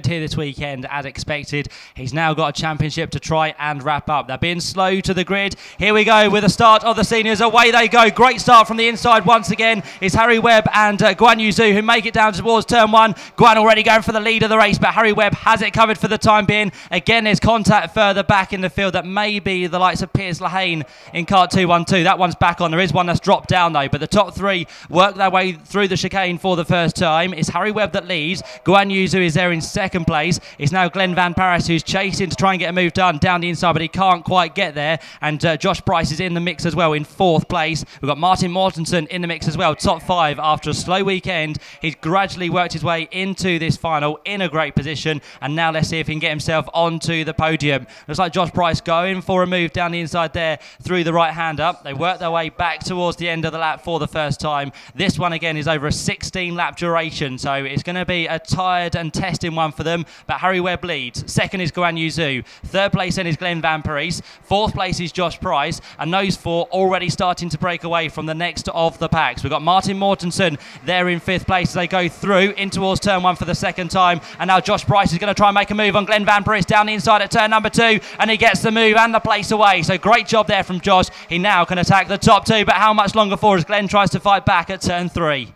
here this weekend as expected. He's now got a championship to try and wrap up. They're being slow to the grid. Here we go with the start of the seniors. Away they go. Great start from the inside once again. It's Harry Webb and Guan Yu Zhu who make it down towards turn one. Guan already going for the lead of the race, but Harry Webb has it covered for the time being. Again, there's contact further back in the field that may be the likes of Piers Lehane in kart 212. That one's back on. There is one that's dropped down though, but the top three work their way through the chicane for the first time. It's Harry Webb that leads. Guan Yu Zhu is there in second place. It's now Glenn Van Paris who's chasing to try and get a move done down the inside, but he can't quite get there. And Josh Price is in the mix as well in fourth place. We've got Martin Mortensen in the mix as well, top five after a slow weekend. He's gradually worked his way into this final in a great position, and now let's see if he can get himself onto the podium. Looks like Josh Price going for a move down the inside there through the right hand up. They work their way back towards the end of the lap for the first time. This one again is over a 16 lap duration, so it's going to be a tired and testing one for them, but Harry Webb leads. Second is Guan Yu Zhu. Third place then is Glenn Van Paris. Fourth place is Josh Price, and those four already starting to break away from the next of the packs. We've got Martin Mortensen there in fifth place as they go through in towards turn one for the second time, and now Josh Price is going to try and make a move on Glenn Van Paris down the inside at turn number two, and he gets the move and the place away. So great job there from Josh. He now can attack the top two, but how much longer for as Glenn tries to fight back at turn three.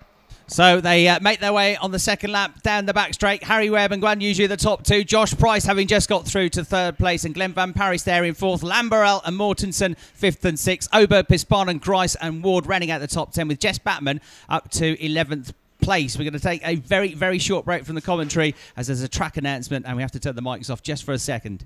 So they make their way on the second lap down the back straight. Harry Webb and Guan Yu Zhu the top two. Josh Price having just got through to third place, and Glenn Van Paris there in fourth. Lamberel and Mortensen fifth and sixth. Oberg, Pispan, Grice and Ward running out the top 10, with Jess Batman up to 11th place. We're going to take a very, very short break from the commentary as there's a track announcement, and we have to turn the mics off just for a second.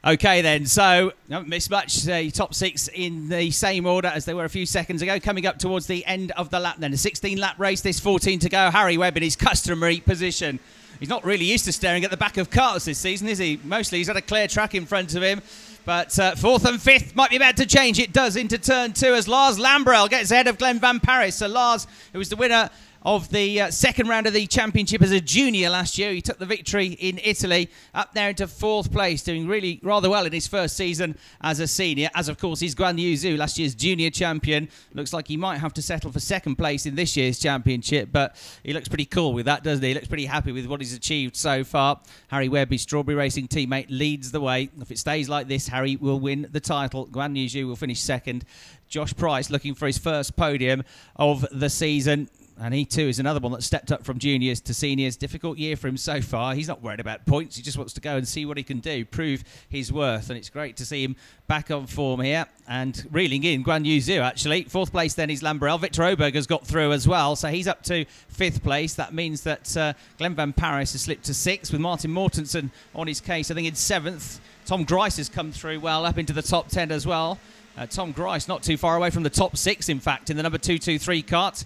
Okay then, so haven't missed much. Top six in the same order as they were a few seconds ago. Coming up towards the end of the lap then. A 16-lap race, this 14 to go. Harry Webb in his customary position. He's not really used to staring at the back of cars this season, is he? Mostly he's had a clear track in front of him. But fourth and fifth might be about to change. It does into turn two as Lars Lamberel gets ahead of Glenn Van Paris. So Lars, who was the winner of the second round of the championship as a junior last year. He took the victory in Italy, up there into fourth place, doing really rather well in his first season as a senior, as of course he's Guan Yu Zhu, last year's junior champion. Looks like he might have to settle for second place in this year's championship, but he looks pretty cool with that, doesn't he? He looks pretty happy with what he's achieved so far. Harry Webb, his Strawberry Racing teammate, leads the way. If it stays like this, Harry will win the title. Guan Yu Zhu will finish second. Josh Price looking for his first podium of the season. And he too is another one that stepped up from juniors to seniors. Difficult year for him so far. He's not worried about points. He just wants to go and see what he can do, prove his worth. And it's great to see him back on form here and reeling in Guan Yu Zhu, actually. Fourth place then is Lamberel. Victor Oberg has got through as well, so he's up to fifth place. That means that Glenn Van Paris has slipped to sixth with Martin Mortensen on his case, I think, in seventh. Tom Grice has come through well up into the top 10 as well. Tom Grice not too far away from the top six, in fact, in the number 223 kart.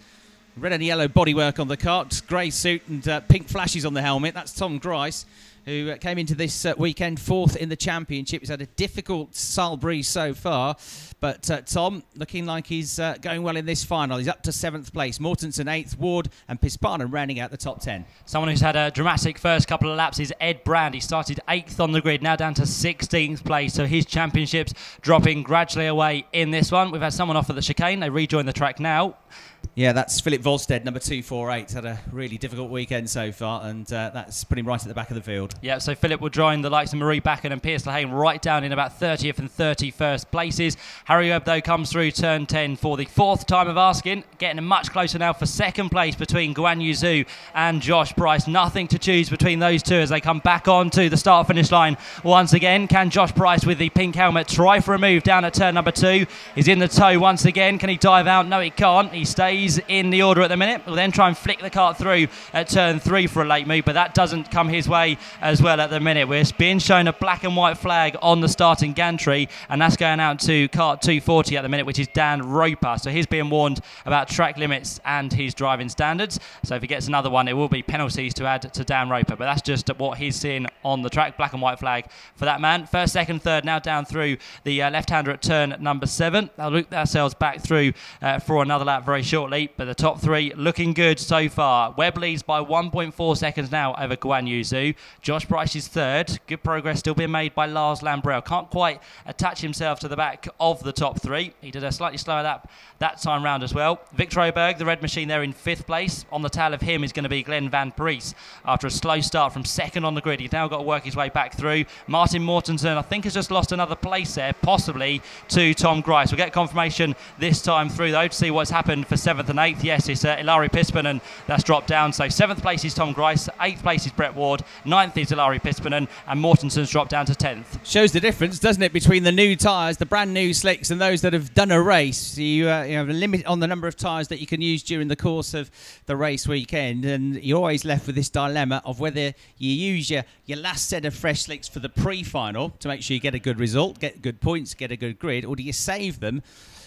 Red and yellow bodywork on the kart, grey suit and pink flashes on the helmet. That's Tom Grice, who came into this weekend fourth in the championship. He's had a difficult Saal breeze so far, but Tom looking like he's going well in this final. He's up to seventh place. Mortensen eighth, Ward and Pispan rounding out the top 10. Someone who's had a dramatic first couple of laps is Ed Brand. He started eighth on the grid, now down to 16th place, so his championship's dropping gradually away in this one. We've had someone off at the chicane. They rejoin the track now. Yeah, that's Philip Volstead, number 248. Had a really difficult weekend so far, and that's put him right at the back of the field. Yeah, so Philip will join the likes of Marie Backen and Piers Lehane right down in about 30th and 31st places. Harry Webb, though, comes through turn 10 for the fourth time of asking, getting much closer now for second place between Guan Yu Zhu and Josh Price. Nothing to choose between those two as they come back onto the start-finish line once again. Can Josh Price, with the pink helmet, try for a move down at turn number two? He's in the tow once again. Can he dive out? No, he can't. He stays in the order at the minute. We'll then try and flick the kart through at turn three for a late move, but that doesn't come his way as well at the minute. We're being shown a black and white flag on the starting gantry, and that's going out to cart 240 at the minute, which is Dan Roper. So he's being warned about track limits and his driving standards. So if he gets another one, it will be penalties to add to Dan Roper. But that's just what he's seeing on the track. Black and white flag for that man. First, second, third now down through the left-hander at turn number 7. They'll loop themselves back through for another lap very shortly. But the top 3 looking good so far. Webb leads by 1.4 seconds now over Guan Yu Zhu. Josh Price is third. Good progress still being made by Lars Lambrel. Can't quite attach himself to the back of the top 3. He did a slightly slower lap that time round as well. Victor Oberg, the red machine there in 5th place. On the tail of him is going to be Glenn Van Pries after a slow start from second on the grid. He's now got to work his way back through. Martin Mortensen, I think, has just lost another place there, possibly to Tom Grice. We'll get confirmation this time through, though, to see what's happened for 7th and 8th. Yes, it's Ilari Pispanen that's dropped down. So 7th place is Tom Grice, 8th place is Brett Ward, 9th is Ilari Pispanen, and Mortensen's dropped down to 10th. Shows the difference, doesn't it, between the new tyres, the brand new slicks, and those that have done a race. You have a limit on the number of tyres that you can use during the course of the race weekend, and you're always left with this dilemma of whether you use your last set of fresh slicks for the pre-final to make sure you get a good result, get good points, get a good grid, or do you save them,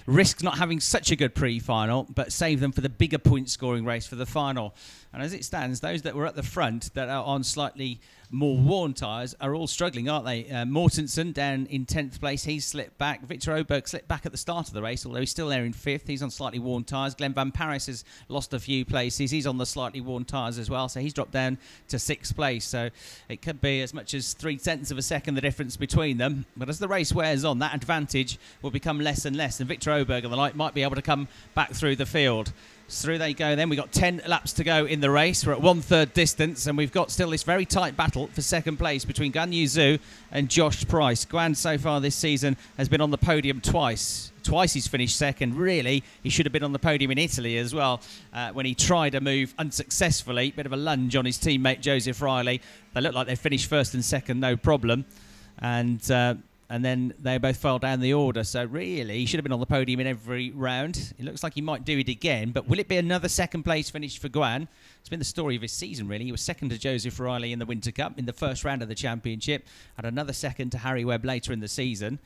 risk not having such a good pre-final, but save them for the bigger point-scoring race for the final. And as it stands, those that were at the front that are on slightly more worn tyres are all struggling, aren't they? Mortensen down in 10th place, he's slipped back. Victor Oberg slipped back at the start of the race, although he's still there in 5th. He's on slightly worn tyres. Glenn Van Paris has lost a few places. He's on the slightly worn tyres as well, so he's dropped down to 6th place. So it could be as much as 0.3 of a second the difference between them. But as the race wears on, that advantage will become less and less, and Victor Oberg and the like might be able to come back through the field. Through they go then. We've got 10 laps to go in the race. We're at 1/3 distance, and we've got still this very tight battle for second place between Guan Yu Zhu and Josh Price. Guan so far this season has been on the podium twice. Twice he's finished second. Really, he should have been on the podium in Italy as well when he tried a move unsuccessfully. Bit of a lunge on his teammate Joseph Riley. They look like they finished first and second, no problem. And then they both fell down the order. So really, he should have been on the podium in every round. It looks like he might do it again. But will it be another second place finish for Guan? It's been the story of his season, really. He was second to Joseph Riley in the Winter Cup in the first round of the championship. Had another second to Harry Webb later in the season.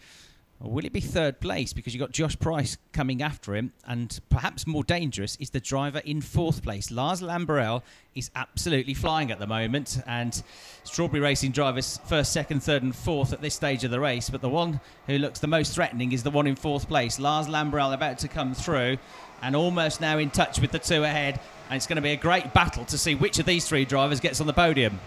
Or will it be 3rd place? Because you've got Josh Price coming after him. And perhaps more dangerous is the driver in 4th place. Lars Lambrel is absolutely flying at the moment. And Strawberry Racing drivers 1st, 2nd, 3rd and 4th at this stage of the race. But the one who looks the most threatening is the one in 4th place. Lars Lambrel about to come through and almost now in touch with the 2 ahead. And it's going to be a great battle to see which of these 3 drivers gets on the podium.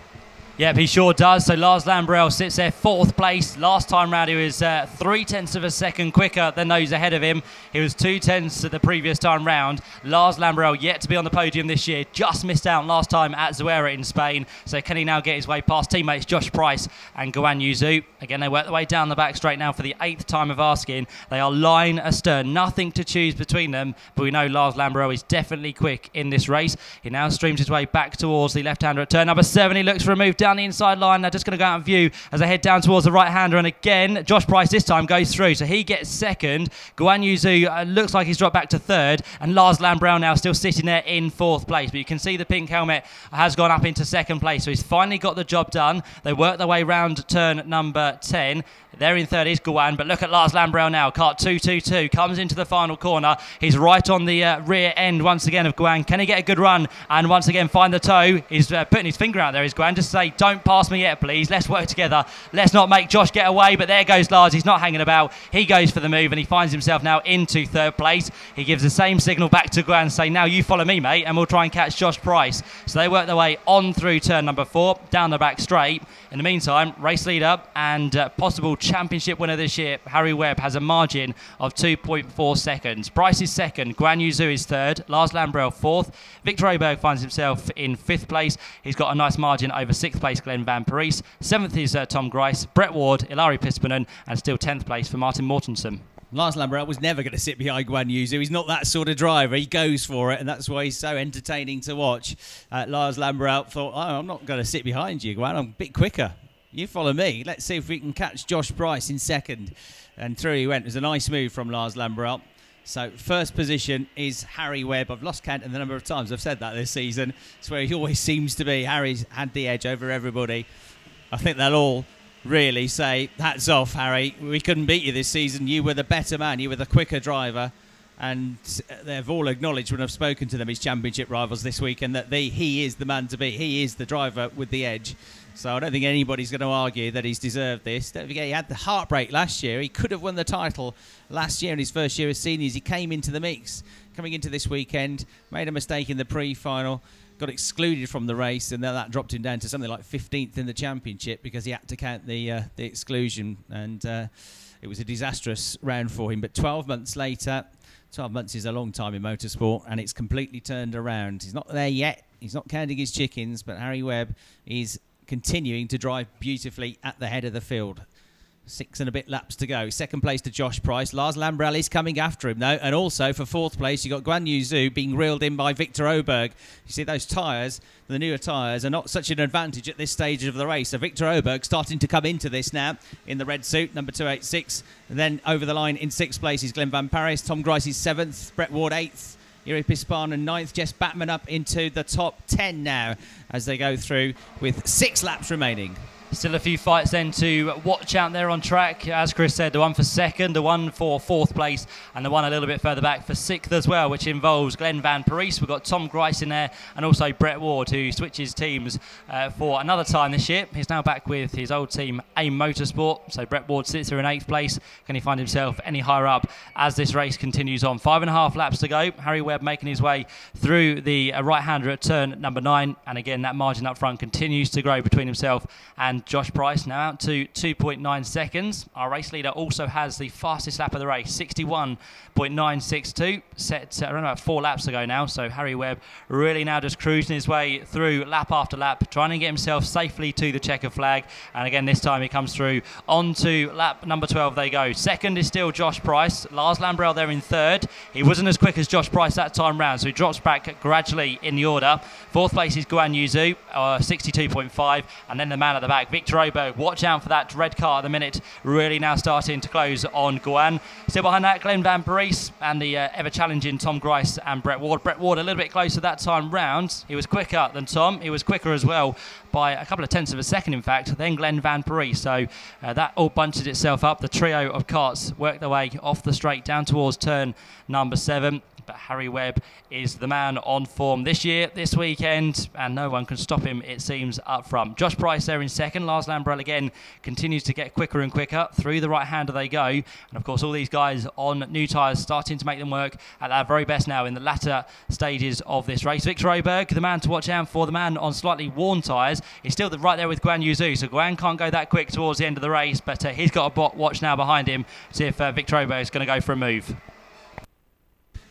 Yep, he sure does. So Lars Lambrel sits there 4th place. Last time round he was 0.3 of a second quicker than those ahead of him. He was 0.2 at the previous time round. Lars Lambrel yet to be on the podium this year. Just missed out last time at Zuera in Spain. So can he now get his way past teammates Josh Price and Guan Yu Zhu? Again, they work their way down the back straight now for the 8th time of asking. They are line astern. Nothing to choose between them. But we know Lars Lambrel is definitely quick in this race. He now streams his way back towards the left-hander at turn number 7. He looks for a move down the inside line. They're just going to go out of view as they head down towards the right-hander, and again Josh Price this time goes through, so he gets second. Guan Yu Zhu looks like he's dropped back to 3rd, and Lars Lambrel now still sitting there in 4th place, but you can see the pink helmet has gone up into 2nd place, so he's finally got the job done. They work their way round turn number 10. There in 3rd is Guan, but look at Lars Lambrel now. Kart 222 comes into the final corner. He's right on the rear end once again of Guan. Can he get a good run and once again find the toe? He's putting his finger out there, is Guan, just say, don't pass me yet, please. Let's work together. Let's not make Josh get away. But there goes Lars. He's not hanging about. He goes for the move, and he finds himself now into 3rd place. He gives the same signal back to Guan, saying, now you follow me, mate, and we'll try and catch Josh Price. So they work their way on through turn number 4, down the back straight. In the meantime, race leader and possible championship winner this year, Harry Webb, has a margin of 2.4 seconds. Price is 2nd, Guan Yu Zhu is 3rd, Lars Lambrel 4th, Victor Oberg finds himself in 5th place. He's got a nice margin over 6th place Glenn Van Pries. 7th is Tom Grice, Brett Ward, Ilari Pispanen, and still 10th place for Martin Mortensen. Lars Lambrel was never going to sit behind Guan Yu Zhu. He's not that sort of driver. He goes for it, and that's why he's so entertaining to watch. Lars Lambrel thought, oh, I'm not going to sit behind you, Guan. I'm a bit quicker. You follow me. Let's see if we can catch Josh Price in 2nd. And through he went. It was a nice move from Lars Lambrel. So 1st position is Harry Webb. I've lost count of the number of times I've said that this season. It's where he always seems to be. Harry's had the edge over everybody. I think they'll all really say, hats off, Harry. We couldn't beat you this season. You were the better man. You were the quicker driver. And they've all acknowledged when I've spoken to them, his championship rivals this weekend, that he is the man to beat. He is the driver with the edge. So I don't think anybody's going to argue that he's deserved this. Don't forget, he had the heartbreak last year. He could have won the title last year in his first year as seniors. He came into the mix coming into this weekend, made a mistake in the pre-final, got excluded from the race, and then that dropped him down to something like 15th in the championship because he had to count the exclusion, and it was a disastrous round for him. But 12 months later, 12 months is a long time in motorsport, and it's completely turned around. He's not there yet. He's not counting his chickens, but Harry Webb is continuing to drive beautifully at the head of the field. 6 and a bit laps to go. Second place to Josh Price. Lars Lambrell is coming after him, though. And also, for fourth place, you've got Guan Yu Zhu being reeled in by Victor Oberg. You see, those tyres, the newer tyres, are not such an advantage at this stage of the race. So Victor Oberg starting to come into this now in the red suit, number 286. And then over the line in 6th place is Glenn Van Paris. Tom Grice is 7th. Brett Ward 8th. Yuri Pispan 9th. Jess Batman up into the top 10 now as they go through with 6 laps remaining. Still a few fights then to watch out there on track. As Chris said, the one for second, the one for fourth place, and the one a little bit further back for sixth as well, which involves Glenn Van Parijs. We've got Tom Grice in there, and also Brett Ward, who switches teams for another time this year. He's now back with his old team, AIM Motorsport. So Brett Ward sits here in 8th place. Can he find himself any higher up as this race continues on? 5.5 laps to go. Harry Webb making his way through the right-hander at turn number 9. And again, that margin up front continues to grow between himself and Josh Price, now out to 2.9 seconds. Our race leader also has the fastest lap of the race, 61.962, set around about 4 laps ago now. So Harry Webb really now just cruising his way through lap after lap, trying to get himself safely to the checker flag. And again, this time he comes through onto lap number 12 they go. Second is still Josh Price. Lars Lambrell there in third. He wasn't as quick as Josh Price that time round, so he drops back gradually in the order. Fourth place is Guan Yu Zhu, 62.5, and then the man at the back, Victor Oberg. Watch out for that red car at the minute, really now starting to close on Guan. Still behind that, Glenn Van Parijs and the ever-challenging Tom Grice and Brett Ward. Brett Ward a little bit closer that time round. He was quicker than Tom. He was quicker as well by a couple of tenths of a second, in fact, then Glenn Van Parijs. So that all bunches itself up. The trio of carts work their way off the straight down towards turn number 7. But Harry Webb is the man on form this year, this weekend, and no one can stop him, it seems, up front. Josh Price there in second. Lars Lambrell again continues to get quicker and quicker. Through the right-hander they go. And, of course, all these guys on new tyres starting to make them work at their very best now in the latter stages of this race. Victor Oberg, the man to watch out for, the man on slightly worn tyres, is still right there with Guan Yu Zhu. So Guan can't go that quick towards the end of the race, but he's got a watch now behind him to see if Victor Oberg is going to go for a move.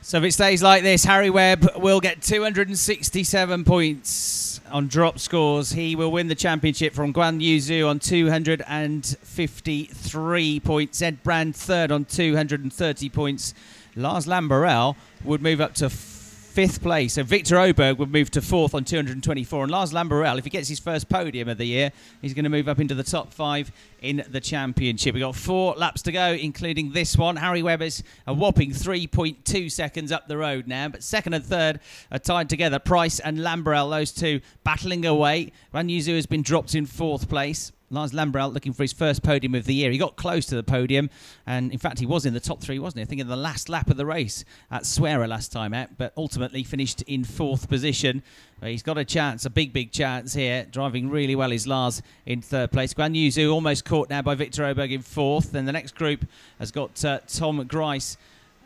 So if it stays like this, Harry Webb will get 267 points on drop scores. He will win the championship from Guan Yu Zhu on 253 points. Ed Brand third on 230 points. Lars Lambrell would move up to 5th place. So Victor Oberg would move to 4th on 224. And Lars Lambrell, if he gets his first podium of the year, he's going to move up into the top 5 in the championship. We've got 4 laps to go, including this one. Harry Webb is a whopping 3.2 seconds up the road now. But second and third are tied together. Price and Lambrell, those two battling away. Guan Yu Zhu has been dropped in 4th place. Lars Lambrell looking for his first podium of the year. He got close to the podium, and in fact he was in the top 3, wasn't he? I think in the last lap of the race at Swearer last time out, but ultimately finished in 4th position. He's got a chance, a big chance here. Driving really well is Lars in 3rd place. Guan Yu Zhu almost caught now by Victor Oberg in 4th. Then the next group has got Tom Grice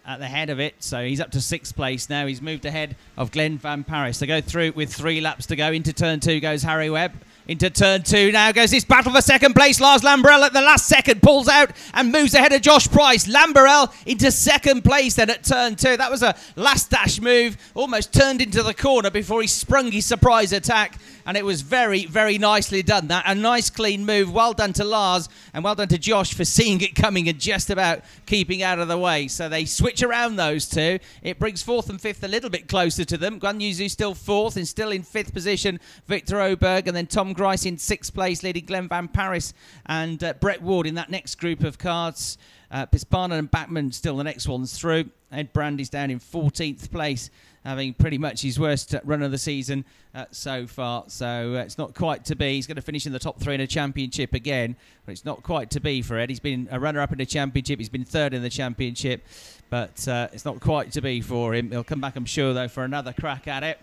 at the head of it, so he's up to 6th place now. He's moved ahead of Glenn Van Parijs. They go through with 3 laps to go. Into turn 2 goes Harry Webb. Into turn 2 now goes this battle for second place. Lars Lambrell at the last second pulls out and moves ahead of Josh Price. Lambrell into 2nd place then at turn 2. That was a last dash move. Almost turned into the corner before he sprung his surprise attack. And it was very nicely done. That a nice clean move. Well done to Lars and well done to Josh for seeing it coming and just about keeping out of the way. So they switch around those two. It brings 4th and 5th a little bit closer to them. Guan Yu Zhu still 4th and still in 5th position. Victor Oberg and then Tom Grice in 6th place, leading Glenn Van Parijs and Brett Ward in that next group of cards. Pispana and Bachmann still the next ones through. Ed Brand is down in 14th place having pretty much his worst run of the season so far. So it's not quite to be. He's going to finish in the top 3 in a championship again, but it's not quite to be for Ed. He's been a runner-up in the championship. He's been 3rd in the championship, but it's not quite to be for him. He'll come back, I'm sure, though, for another crack at it.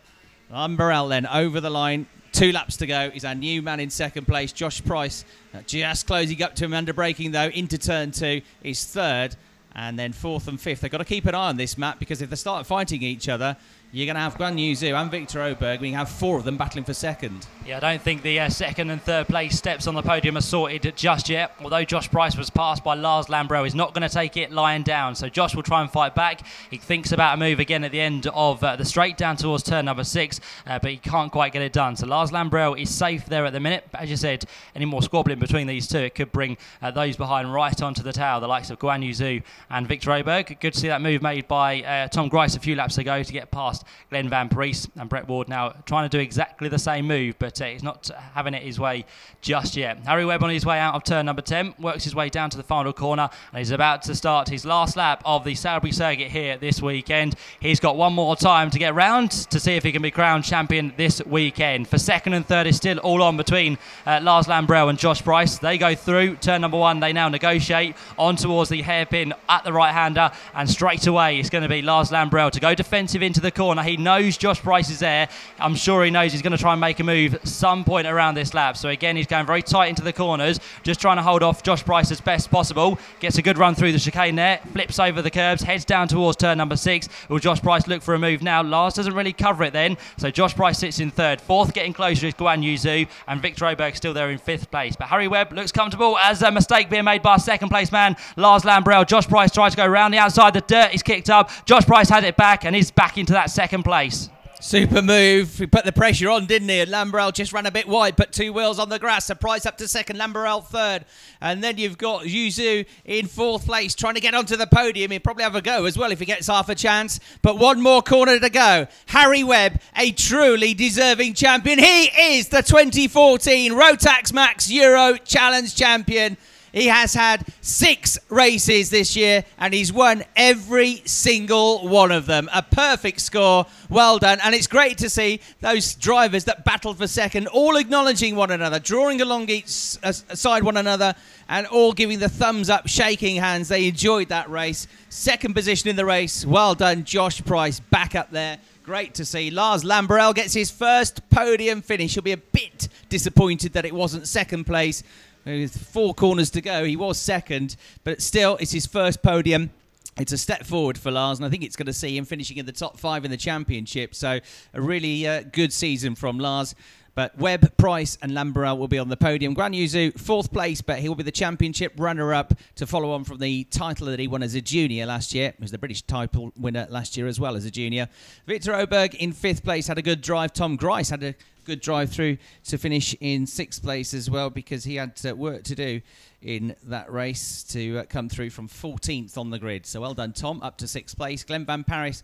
Lambrell then over the line. 2 laps to go. He's our new man in 2nd place. Josh Price just closing up to him under braking, though, into turn 2. He's 3rd. And then 4th and 5th. They've got to keep an eye on this map, because if they start fighting each other, you're going to have Guan Yu Zhu and Victor Oberg. We have 4 of them battling for 2nd. Yeah, I don't think the 2nd and 3rd place steps on the podium are sorted just yet. Although Josh Price was passed by Lars Lambrell, he's not going to take it lying down. So Josh will try and fight back. He thinks about a move again at the end of the straight down towards turn number 6, but he can't quite get it done. So Lars Lambrell is safe there at the minute. But as you said, any more squabbling between these two, it could bring those behind right onto the tail, the likes of Guan Yu Zhu and Victor Oberg. Good to see that move made by Tom Grice a few laps ago to get past Glenn Van Parijs, and Brett Ward now trying to do exactly the same move, but he's not having it his way just yet. Harry Webb on his way out of turn number 10, works his way down to the final corner, and he's about to start his last lap of the Salisbury Circuit here this weekend. He's got one more time to get round to see if he can be crowned champion this weekend. For 2nd and 3rd is still all on between Lars Lambrell and Josh Price. They go through turn number 1. They now negotiate on towards the hairpin at the right-hander, and straight away it's going to be Lars Lambrell to go defensive into the corner. He knows Josh Price is there. I'm sure he knows he's going to try and make a move some point around this lap. So again, he's going very tight into the corners, just trying to hold off Josh Price as best possible. Gets a good run through the chicane there, flips over the curbs, heads down towards turn number 6. Will Josh Price look for a move now? Lars doesn't really cover it then, so Josh Price sits in 3rd. 4th getting closer is Guan Yu Zhu, and Victor Oberg still there in 5th place. But Harry Webb looks comfortable as a mistake being made by 2nd place man Lars Lambrell. Josh Price tries to go around the outside. The dirt is kicked up. Josh Price had it back and is back into that 2nd place. Super move. He put the pressure on, didn't he? And Lambrell just ran a bit wide, put 2 wheels on the grass. So Price up to 2nd, Lambrell 3rd. And then you've got Yu Zhu in 4th place, trying to get onto the podium. He'll probably have a go as well if he gets half a chance. But one more corner to go. Harry Webb, a truly deserving champion. He is the 2014 Rotax Max Euro Challenge champion. He has had 6 races this year, and he's won every single one of them. A perfect score. Well done. And it's great to see those drivers that battled for 2nd all acknowledging one another, drawing along each side one another, and all giving the thumbs up, shaking hands. They enjoyed that race. 2nd position in the race. Well done, Josh Price, back up there. Great to see. Lars Lambrell gets his first podium finish. He'll be a bit disappointed that it wasn't 2nd place. With 4 corners to go, he was 2nd, but still, it's his first podium. It's a step forward for Lars, and I think it's going to see him finishing in the top 5 in the championship. So a really good season from Lars. But Webb, Price and Lambrell will be on the podium. Guan Yu Zhu, 4th place, but he will be the championship runner-up to follow on from the title that he won as a junior last year. He was the British title winner last year as well as a junior. Victor Oberg in 5th place, had a good drive. Tom Grice had a good drive through to finish in 6th place as well, because he had work to do in that race to come through from 14th on the grid. So well done, Tom, up to 6th place. Glenn Van Parijs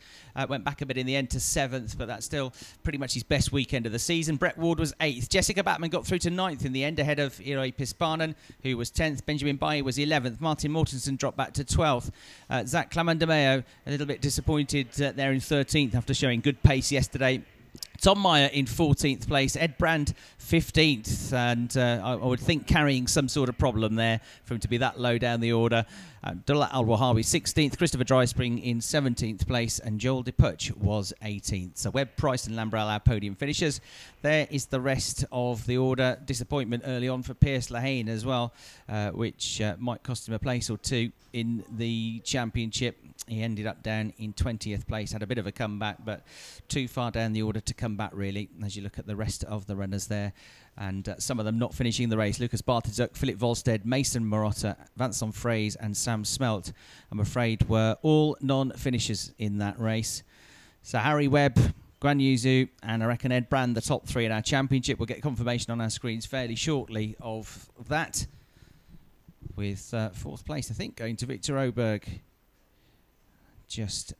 went back a bit in the end to 7th, but that's still pretty much his best weekend of the season. Brett Ward was 8th. Jessica Batman got through to 9th in the end, ahead of Iroi Pispanen, who was 10th. Benjamin Bailly was 11th. Martin Mortensen dropped back to 12th. Zach Clamandameo, a little bit disappointed there in 13th after showing good pace yesterday. Tom Meyer in 14th place, Ed Brand 15th, and I would think carrying some sort of problem there for him to be that low down the order. Abdullah Al-Wahabi 16th, Christopher Dryspring in 17th place, and Joel DePuch was 18th. So Webb, Price and Lambrell, our podium finishers. There is the rest of the order. Disappointment early on for Pierce Lehane as well, which might cost him a place or 2 in the championship. He ended up down in 20th place, had a bit of a comeback, but too far down the order to come back, really, as you look at the rest of the runners there. And some of them not finishing the race. Lucas Bartizuk, Philip Volstead, Mason Marotta, Vincent Fraze and Sam Smelt, I'm afraid, were all non-finishers in that race. So Harry Webb, Guan Yu Zhu, and I reckon Ed Brand, the top 3 in our championship. We'll get confirmation on our screens fairly shortly of that, with 4th place, I think, going to Victor Oberg. Just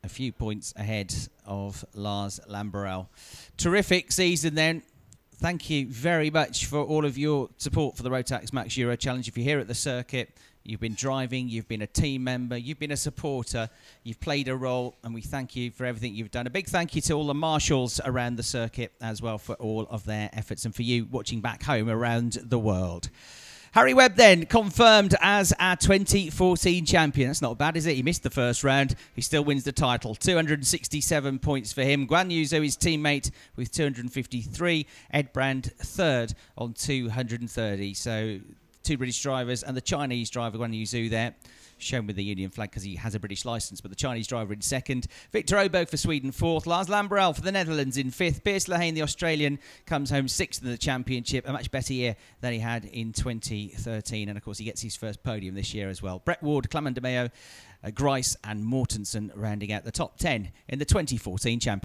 a few points ahead of Lars Lambrell. Terrific season then. Thank you very much for all of your support for the Rotax Max Euro Challenge. If you're here at the circuit, You've been driving, you've been a team member, you've been a supporter, you've played a role, and we thank you for everything you've done. A big thank you to all the marshals around the circuit as well for all of their efforts, and for you watching back home around the world. Harry Webb then confirmed as our 2014 champion. That's not bad, is it? He missed the first round. He still wins the title. 267 points for him. Guan Yu Zhou, his teammate, with 253. Ed Brand, third on 230. So 2 British drivers and the Chinese driver, Guan Yu Zhou, there, shown with the Union flag because he has a British licence, but the Chinese driver in second. Victor Oberg for Sweden, fourth. Lars Lambrell for the Netherlands in fifth. Piers Lehane, the Australian, comes home sixth in the championship. A much better year than he had in 2013. And, of course, he gets his first podium this year as well. Brett Ward, Clement de Mayo, Grice and Mortensen rounding out the top 10 in the 2014 championship.